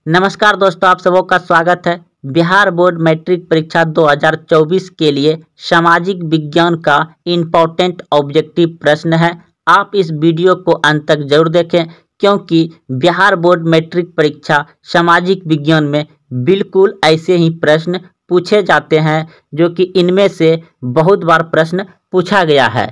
नमस्कार दोस्तों, आप सबों का स्वागत है। बिहार बोर्ड मैट्रिक परीक्षा 2024 के लिए सामाजिक विज्ञान का इम्पोर्टेंट ऑब्जेक्टिव प्रश्न है। आप इस वीडियो को अंत तक जरूर देखें, क्योंकि बिहार बोर्ड मैट्रिक परीक्षा सामाजिक विज्ञान में बिल्कुल ऐसे ही प्रश्न पूछे जाते हैं, जो कि इनमें से बहुत बार प्रश्न पूछा गया है।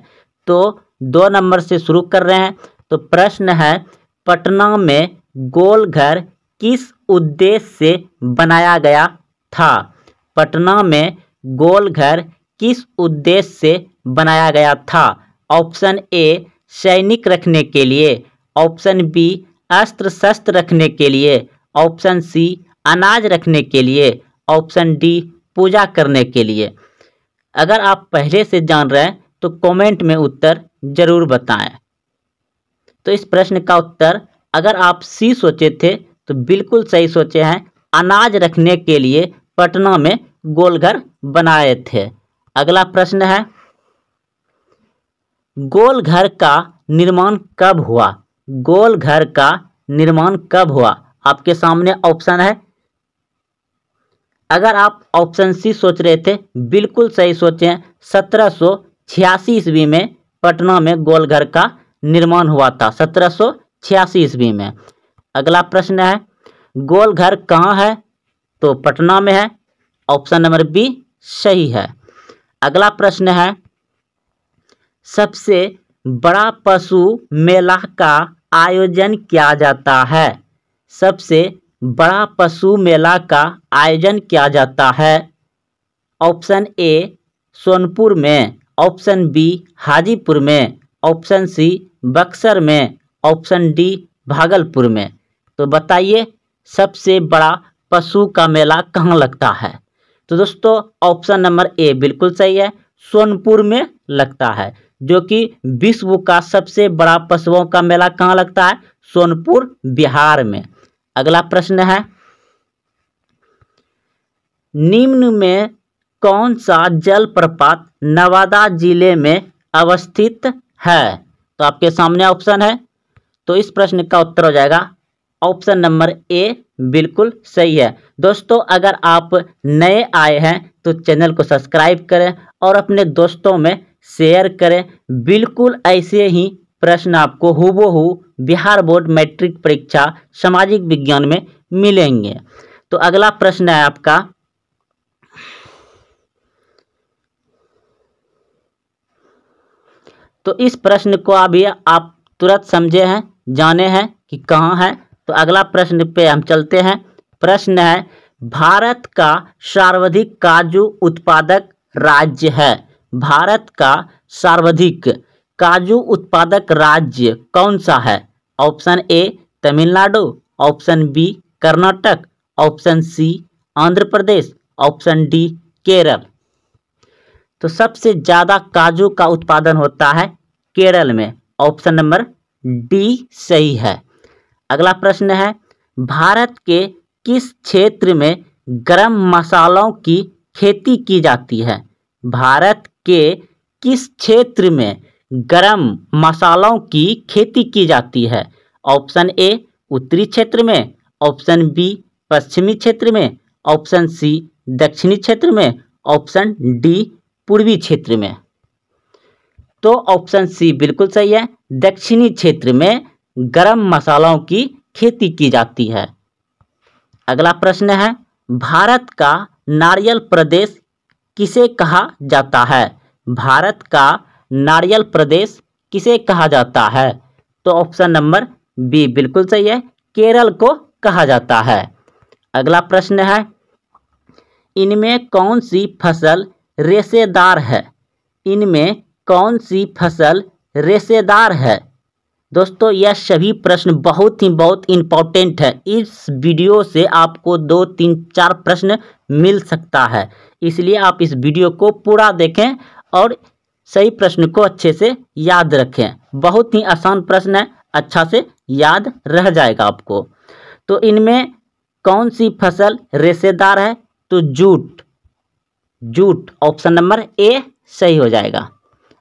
तो 2 नंबर से शुरू कर रहे हैं। तो प्रश्न है, पटना में गोल घर किस उद्देश्य से बनाया गया था? पटना में गोल घर किस उद्देश्य से बनाया गया था? ऑप्शन ए सैनिक रखने के लिए, ऑप्शन बी अस्त्र शस्त्र रखने के लिए, ऑप्शन सी अनाज रखने के लिए, ऑप्शन डी पूजा करने के लिए। अगर आप पहले से जान रहे हैं तो कमेंट में उत्तर जरूर बताएं। तो इस प्रश्न का उत्तर, अगर आप सी सोचे थे तो बिल्कुल सही सोचे हैं। अनाज रखने के लिए पटना में गोल घर बनाए थे। अगला प्रश्न है, गोल घर का निर्माण कब हुआ? गोल घर का निर्माण कब हुआ? आपके सामने ऑप्शन है। अगर आप ऑप्शन सी सोच रहे थे, बिल्कुल सही सोचे हैं। 1786 ईस्वी में पटना में गोल घर का निर्माण हुआ था, 1786 ईस्वी में। अगला प्रश्न है, गोल घर कहाँ है? तो पटना में है, ऑप्शन नंबर बी सही है। अगला प्रश्न है, सबसे बड़ा पशु मेला का आयोजन किया जाता है? सबसे बड़ा पशु मेला का आयोजन किया जाता है? ऑप्शन ए सोनपुर में, ऑप्शन बी हाजीपुर में, ऑप्शन सी बक्सर में, ऑप्शन डी भागलपुर में। तो बताइए, सबसे बड़ा पशु का मेला कहाँ लगता है? तो दोस्तों ऑप्शन नंबर ए बिल्कुल सही है, सोनपुर में लगता है, जो कि विश्व का सबसे बड़ा पशुओं का मेला कहाँ लगता है? सोनपुर, बिहार में। अगला प्रश्न है, निम्न में कौन सा जलप्रपात नवादा जिले में अवस्थित है? तो आपके सामने ऑप्शन है। तो इस प्रश्न का उत्तर हो जाएगा ऑप्शन नंबर ए बिल्कुल सही है। दोस्तों अगर आप नए आए हैं तो चैनल को सब्सक्राइब करें और अपने दोस्तों में शेयर करें। बिल्कुल ऐसे ही प्रश्न आपको हूबहू बिहार बोर्ड मैट्रिक परीक्षा सामाजिक विज्ञान में मिलेंगे। तो अगला प्रश्न है आपका, तो इस प्रश्न को अभी आप तुरंत समझे हैं, जाने हैं कि कहाँ है। तो अगला प्रश्न पे हम चलते हैं। प्रश्न है, भारत का सर्वाधिक काजू उत्पादक राज्य है? भारत का सर्वाधिक काजू उत्पादक राज्य कौन सा है? Option A Tamil Nadu, option B Karnataka, option C Andhra Pradesh, option D Kerala. तो सबसे ज़्यादा काजू का उत्पादन होता है केरल में, ऑप्शन नंबर डी सही है। अगला प्रश्न है, भारत के किस क्षेत्र में गरम मसालों की खेती की जाती है? भारत के किस क्षेत्र में गरम मसालों की खेती की जाती है? ऑप्शन ए उत्तरी क्षेत्र में, ऑप्शन बी पश्चिमी क्षेत्र में, ऑप्शन सी दक्षिणी क्षेत्र में, ऑप्शन डी पूर्वी क्षेत्र में। तो ऑप्शन सी बिल्कुल सही है, दक्षिणी क्षेत्र में गरम मसालों की खेती की जाती है। अगला प्रश्न है, भारत का नारियल प्रदेश किसे कहा जाता है? भारत का नारियल प्रदेश किसे कहा जाता है? तो ऑप्शन नंबर बी बिल्कुल सही है, केरल को कहा जाता है। अगला प्रश्न है, इनमें कौन सी फसल रेशेदार है? इनमें कौन सी फसल रेशेदार है? दोस्तों यह सभी प्रश्न बहुत इम्पोर्टेंट है। इस वीडियो से आपको 2, 3, 4 प्रश्न मिल सकता है, इसलिए आप इस वीडियो को पूरा देखें और सही प्रश्न को अच्छे से याद रखें। बहुत ही आसान प्रश्न है, अच्छा से याद रह जाएगा आपको। तो इनमें कौन सी फसल रेशेदार है? तो jute, jute option number A सही हो जाएगा।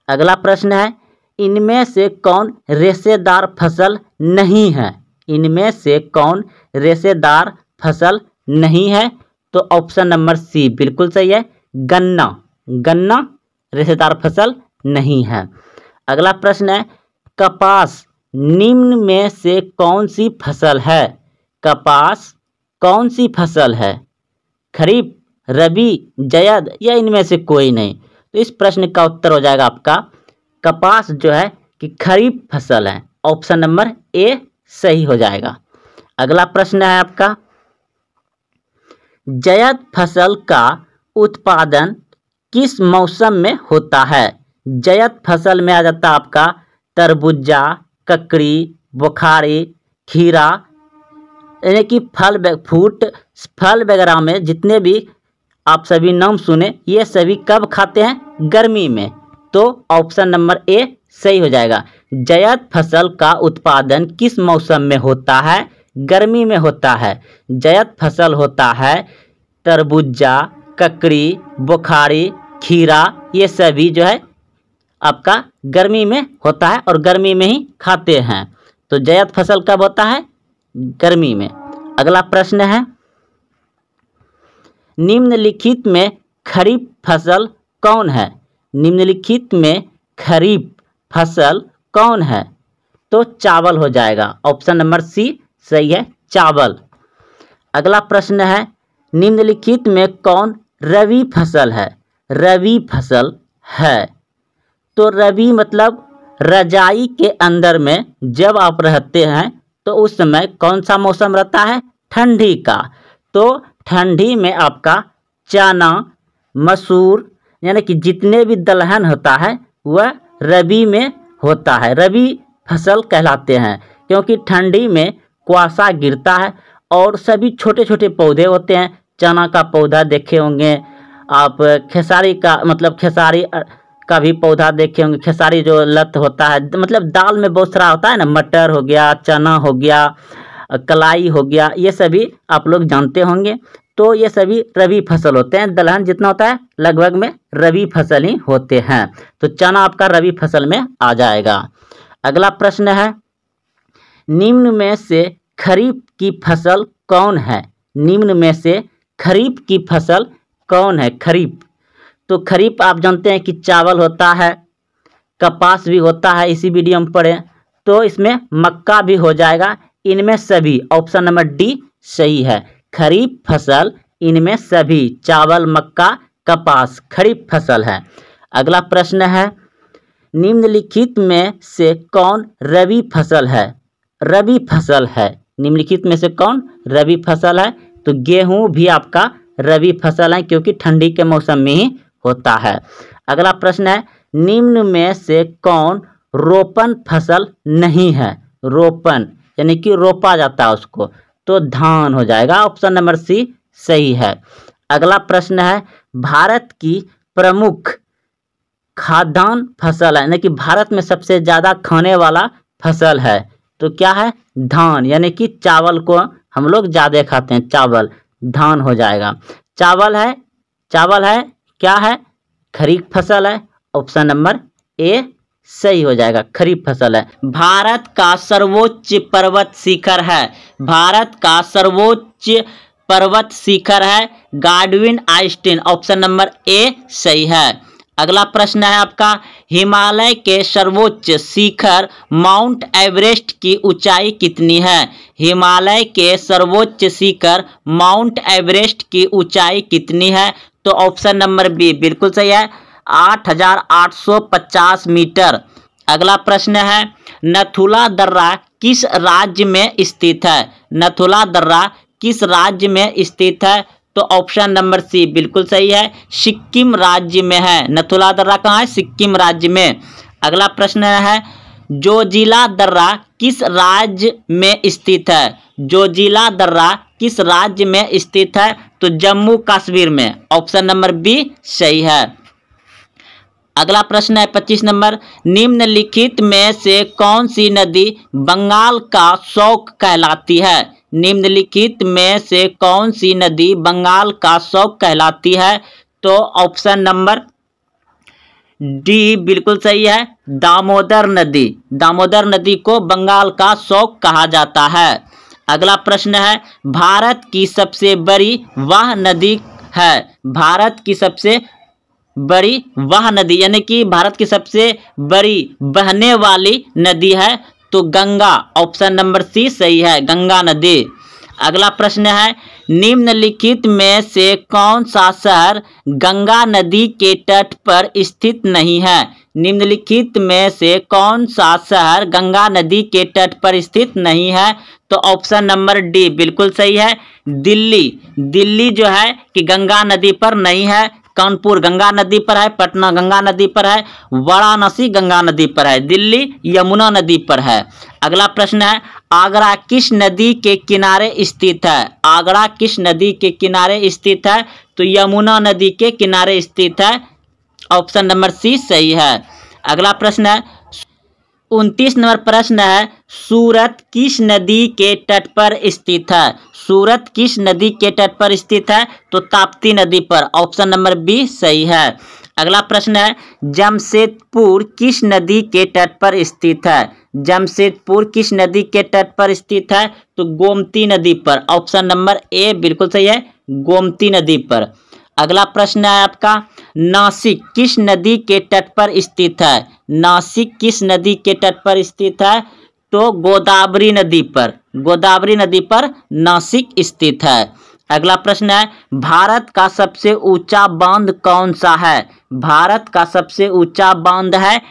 अगला प्रश्न है, इनमें से कौन रेशेदार फसल नहीं है? इनमें से कौन रेशेदार फसल नहीं है? तो ऑप्शन नंबर सी बिल्कुल सही है, गन्ना। गन्ना रेशेदार फसल नहीं है। अगला प्रश्न है, कपास निम्न में से कौन सी फसल है? कपास कौन सी फसल है? खरीफ, रबी, जायद या इनमें से कोई नहीं? तो इस प्रश्न का उत्तर हो जाएगा आपका कपास जो है कि खरीफ फसल है। ऑप्शन नंबर ए सही हो जाएगा। अगला प्रश्न है आपका, जायद फसल का उत्पादन किस मौसम में होता है? जायद फसल में आ जाता है आपका तरबूजा, ककड़ी, बुखारी, खीरा, यानी कि फल वगैरह में जितने भी आप सभी नाम सुने, ये सभी कब खाते हैं? गर्मी में। तो ऑप्शन नंबर ए सही हो जाएगा। जायद फसल का उत्पादन किस मौसम में होता है? गर्मी में होता है। जायद फसल होता है तरबूजा, ककड़ी, बुखारी, खीरा, ये सभी जो है आपका गर्मी में होता है और गर्मी में ही खाते हैं। तो जायद फसल कब होता है? गर्मी में। अगला प्रश्न है, निम्नलिखित में खरीफ फसल कौन है? निम्नलिखित में खरीफ फसल कौन है? तो चावल हो जाएगा। ऑप्शन नंबर सी सही है, चावल। अगला प्रश्न है, निम्नलिखित में कौन रबी फसल है? रबी फसल है। तो रबी मतलब रजाई के अंदर में जब आप रहते हैं तो उस समय कौन सा मौसम रहता है? ठंडी का। तो ठंडी में आपका चना, मसूर, यानी कि जितने भी दलहन होता है वह रबी में होता है, रबी फसल कहलाते हैं। क्योंकि ठंडी में कुआसा गिरता है और सभी छोटे छोटे पौधे होते हैं। चना का पौधा देखे होंगे आप, खेसारी का मतलब खेसारी का भी पौधा देखे होंगे। खेसारी जो लत होता है, मतलब दाल में बहुत सारा होता है ना, मटर हो गया, चना हो गया, कलाई हो गया, ये सभी आप लोग जानते होंगे। तो ये सभी रबी फसल होते हैं। दलहन जितना होता है लगभग में रबी फसल ही होते हैं। तो चना आपका रबी फसल में आ जाएगा। अगला प्रश्न है, निम्न में से खरीफ की फसल कौन है? निम्न में से खरीफ की फसल कौन है? खरीफ, तो खरीफ आप जानते हैं कि चावल होता है, कपास भी होता है, इसी वीडियो में पढ़े। तो इसमें मक्का भी हो जाएगा। इनमें सभी ऑप्शन नंबर डी सही है, खरीफ फसल इनमें सभी चावल, मक्का, कपास खरीफ फसल है। अगला प्रश्न है, निम्नलिखित में से कौन रबी फसल है? रबी फसल है। निम्नलिखित में से कौन रबी फसल है? तो गेहूं भी आपका रबी फसल है, क्योंकि ठंडी के मौसम में ही होता है। अगला प्रश्न है, निम्न में से कौन रोपन फसल नहीं है? रोपन यानी कि रोपा जाता है उसको, तो धान हो जाएगा। ऑप्शन नंबर सी सही है। अगला प्रश्न है, भारत की प्रमुख खाद्यान्न फसल है, यानी कि भारत में सबसे ज़्यादा खाने वाला फसल है, तो क्या है? धान, यानी कि चावल को हम लोग ज़्यादा खाते हैं, चावल, धान हो जाएगा। चावल है क्या है? खरीफ फसल है। ऑप्शन नंबर ए सही हो जाएगा, खरीफ फसल है। भारत का सर्वोच्च पर्वत शिखर है। भारत का सर्वोच्च पर्वत शिखर है गाडविन आइस्टीन। ऑप्शन नंबर ए सही है। अगला प्रश्न है आपका, हिमालय के सर्वोच्च शिखर माउंट एवरेस्ट की ऊंचाई कितनी है? हिमालय के सर्वोच्च शिखर माउंट एवरेस्ट की ऊंचाई कितनी है? तो ऑप्शन नंबर बी बिल्कुल सही है, 8,850 मीटर। अगला प्रश्न है, नथुला दर्रा किस राज्य में स्थित है? नथुला दर्रा किस राज्य में स्थित है? तो ऑप्शन नंबर सी बिल्कुल सही है, सिक्किम राज्य में है। नथुला दर्रा कहाँ है? सिक्किम राज्य में। अगला प्रश्न है, जोजिला दर्रा किस राज्य में स्थित है? जोजिला दर्रा किस राज्य में स्थित है? तो जम्मू कश्मीर में। ऑप्शन नंबर बी सही है। अगला प्रश्न है 25 नंबर, निम्नलिखित में से कौन सी नदी बंगाल का शौक कहलाती है? निम्नलिखित में से कौन सी नदी बंगाल का शौक कहलाती है? तो ऑप्शन नंबर डी बिल्कुल सही है, दामोदर नदी। दामोदर नदी को बंगाल का शौक कहा जाता है। अगला प्रश्न है भारत की सबसे बड़ी वह नदी है। भारत की सबसे बड़ी वह नदी यानी कि भारत की सबसे बड़ी बहने वाली नदी है तो गंगा, ऑप्शन नंबर सी सही है, गंगा नदी। अगला प्रश्न है निम्नलिखित में से कौन सा शहर गंगा नदी के तट पर स्थित नहीं है। निम्नलिखित में से कौन सा शहर गंगा नदी के तट पर स्थित नहीं है तो ऑप्शन नंबर डी बिल्कुल सही है, दिल्ली। दिल्ली जो है कि गंगा नदी पर नहीं है, कानपुर गंगा नदी पर है, पटना गंगा नदी पर है, वाराणसी गंगा नदी पर है, दिल्ली यमुना नदी पर है। अगला प्रश्न है आगरा किस नदी के किनारे स्थित है। आगरा किस नदी के किनारे स्थित है तो यमुना नदी के किनारे स्थित है, ऑप्शन नंबर सी सही है। अगला प्रश्न है 29 नंबर प्रश्न है सूरत किस नदी के तट पर स्थित है। सूरत किस नदी के तट पर स्थित है तो ताप्ती नदी पर, ऑप्शन नंबर बी सही है। अगला प्रश्न है जमशेदपुर किस नदी के तट पर स्थित है। जमशेदपुर किस नदी के तट पर स्थित है तो गोमती नदी पर, ऑप्शन नंबर ए बिल्कुल सही है, गोमती नदी पर। अगला प्रश्न है आपका नासिक किस नदी के तट पर स्थित है। नासिक किस नदी के तट पर स्थित है तो गोदावरी नदी पर, गोदावरी नदी पर नासिक स्थित है। अगला प्रश्न है भारत का सबसे ऊंचा बांध कौन सा है। भारत का सबसे ऊंचा बांध है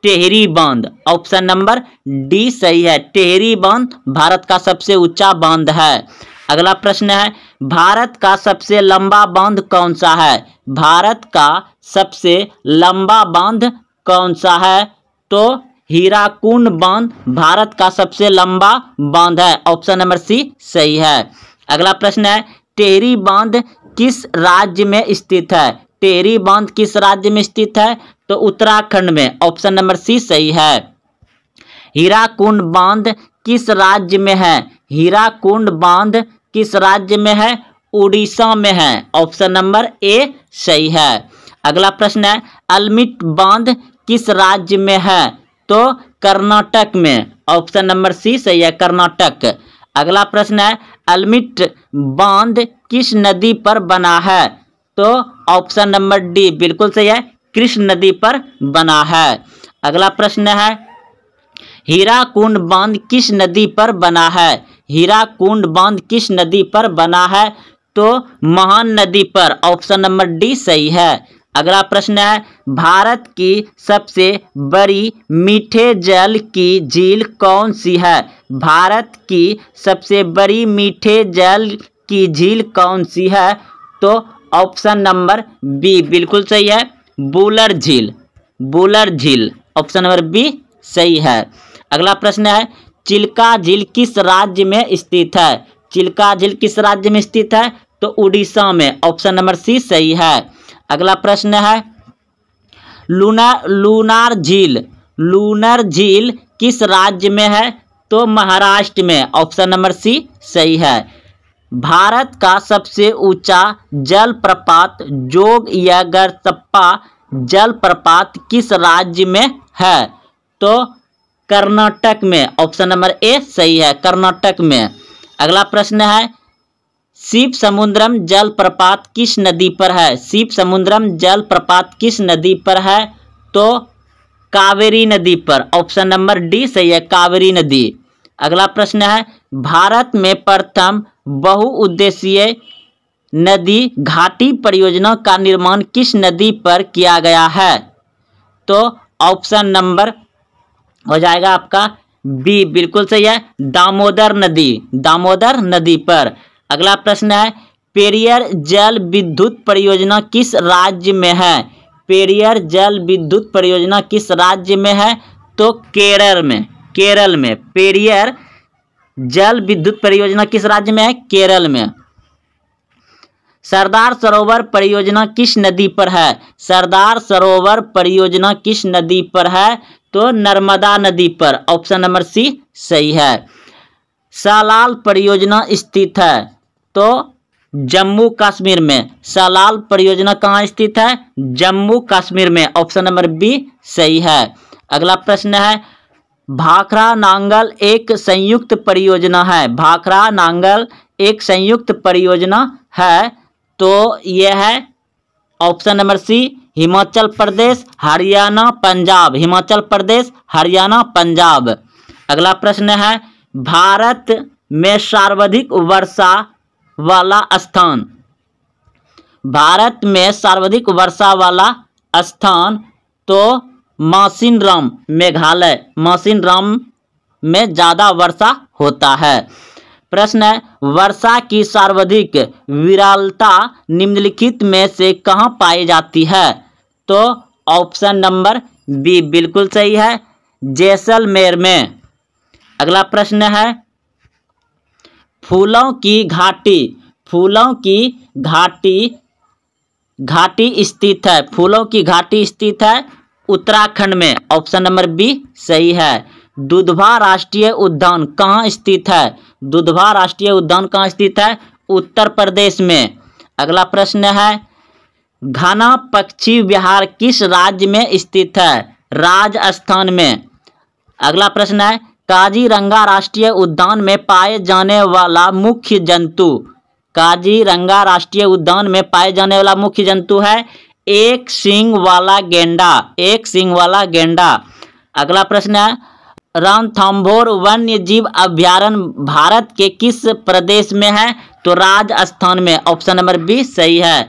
टिहरी बांध, ऑप्शन नंबर डी सही है, टिहरी बांध भारत का सबसे ऊंचा बांध है। अगला प्रश्न है भारत का सबसे लंबा बांध कौन सा है। भारत का सबसे लंबा बांध कौन सा है तो हीराकुंड बांध भारत का सबसे लंबा बांध है, ऑप्शन नंबर सी सही है। अगला प्रश्न है टिहरी बांध किस राज्य में स्थित है। टिहरी बांध किस राज्य में स्थित है तो उत्तराखंड में, ऑप्शन नंबर सी सही है। हीराकुंड बांध किस राज्य में है। हीराकुंड बांध किस राज्य में है उड़ीसा में है, ऑप्शन नंबर ए सही है। अगला प्रश्न है अल्मिट बांध किस राज्य में है तो कर्नाटक में, ऑप्शन नंबर सी सही है, कर्नाटक। अगला प्रश्न है अल्मिट बांध किस नदी पर बना है तो ऑप्शन नंबर डी बिल्कुल सही है, कृष्ण नदी पर बना है। अगला प्रश्न है हीराकुंड बांध किस नदी पर बना है। हीराकुंड बांध किस नदी पर बना है तो महान नदी पर, ऑप्शन नंबर डी सही है। अगला प्रश्न है भारत की सबसे बड़ी मीठे जल की झील कौन सी है। भारत की सबसे बड़ी मीठे जल की झील कौन सी है तो ऑप्शन नंबर बी बिल्कुल सही है, वुलर झील, वुलर झील, ऑप्शन नंबर बी सही है। अगला प्रश्न है चिल्का झील किस राज्य में स्थित है। चिल्का झील किस राज्य में स्थित है तो उड़ीसा में, ऑप्शन नंबर सी सही है। अगला प्रश्न है लूनार झील, लूनर झील किस राज्य में है तो महाराष्ट्र में, ऑप्शन नंबर सी सही है। भारत का सबसे ऊंचा जलप्रपात जोगयगरसप्पा जलप्रपात किस राज्य में है तो कर्नाटक में, ऑप्शन नंबर ए सही है, कर्नाटक में। अगला प्रश्न है शिव समुद्रम जलप्रपात किस नदी पर है। शिव समुद्रम जलप्रपात किस नदी पर है तो कावेरी नदी पर, ऑप्शन नंबर डी सही है, कावेरी नदी। अगला प्रश्न है भारत में प्रथम बहुउद्देशीय नदी घाटी परियोजना का निर्माण किस नदी पर किया गया है तो ऑप्शन नंबर हो जाएगा आपका बी बिल्कुल सही है, दामोदर नदी, दामोदर नदी पर। अगला प्रश्न है पेरियर जल विद्युत परियोजना किस राज्य में है। पेरियर जल विद्युत परियोजना किस राज्य में है तो केरल में, केरल में। पेरियर जल विद्युत परियोजना किस राज्य में है, केरल में। सरदार सरोवर परियोजना किस नदी पर है। सरदार सरोवर परियोजना किस नदी पर है तो नर्मदा नदी पर, ऑप्शन नंबर सी सही है। सलाल परियोजना स्थित है तो जम्मू कश्मीर में। सलाल परियोजना कहाँ स्थित है, जम्मू कश्मीर में, ऑप्शन नंबर बी सही है। अगला प्रश्न है भाखड़ा नांगल एक संयुक्त परियोजना है। भाखड़ा नांगल एक संयुक्त परियोजना है। तो यह है option number C, Himachal Pradesh, Haryana, Punjab. Himachal Pradesh, Haryana, Punjab. अगला प्रश्न है, भारत में सर्वाधिक वर्षा वाला स्थान। भारत में सर्वाधिक वर्षा वाला स्थान तो मौसिनराम, मेघालय। मौसिनराम में ज़्यादा वर्षा होता है। प्रश्न है, वर्षा की सर्वाधिक विरलता निम्नलिखित में से कहाँ पाई जाती है? तो ऑप्शन नंबर बी बिल्कुल सही है, जैसलमेर में। अगला प्रश्न है, फूलों की घाटी। फूलों की घाटी स्थित है। फूलों की घाटी स्थित है उत्तराखंड में। ऑप्शन नंबर बी सही है। दुधवा राष्ट्रीय उद्यान कहाँ स्थित है? दुधवा राष्ट्रीय उद्यान कहाँ स्थित है? उत्तर प्रदेश में। अगला प्रश्न है, घना पक्षी विहार किस राज्य में स्थित है? राजस्थान में। अगला प्रश्न है, काजीरंगा राष्ट्रीय उद्यान में पाए जाने वाला मुख्य जंतु। काजीरंगा राष्ट्रीय उद्यान में पाए जाने वाला मुख्य जंतु है एक सींग वाला गेंडा। एक सींग वाला गेंडा। अगला प्रश्न है, रणथंभौर वन्य जीव अभयारण्य भारत के किस प्रदेश में है? तो राजस्थान में। ऑप्शन नंबर बी सही है।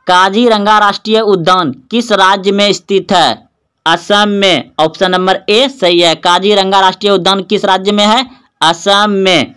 काजीरंगा राष्ट्रीय उद्यान किस राज्य में स्थित है? असम में। ऑप्शन नंबर ए सही है। काजीरंगा राष्ट्रीय उद्यान किस राज्य में है? असम में।